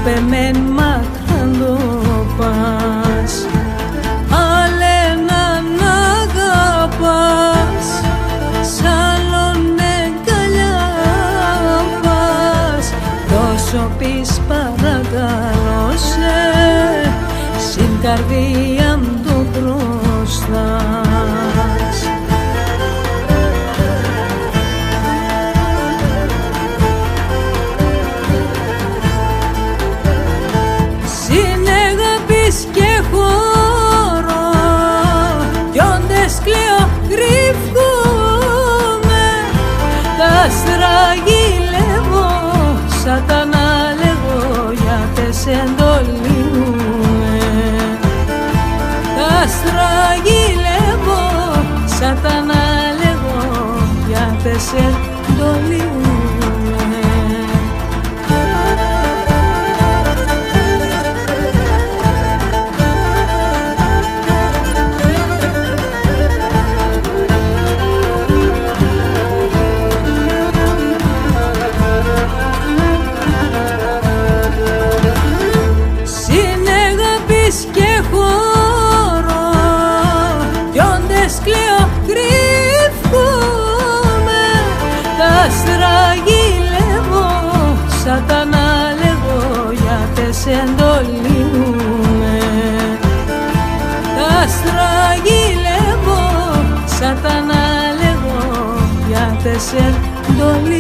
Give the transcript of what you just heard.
πεμέν μακράν το πας, άλλε να αγαπάς, σ' άλλον εγκαλιά πας. Δώσω πεις παρακαλώ σε, στην καρδία μου το προστάς. Και χώρο κι όντες κλαίω κρυφκούμαι, τα στραγγυλεύω σαν τα να λέγω γιατί σε εντολιούμε. Τα στραγγυλεύω σαν τα να λέγω γιατί σε εντολιούμε. Και χώρο κι όντες κλαίω κρυφκούμαι, τα στραγγυλεύω σαν τα να λέγω γιατί σε εντολιούμε. Τα στραγγυλεύω σαν τα να λέγω γιατί σε εντολιούμε.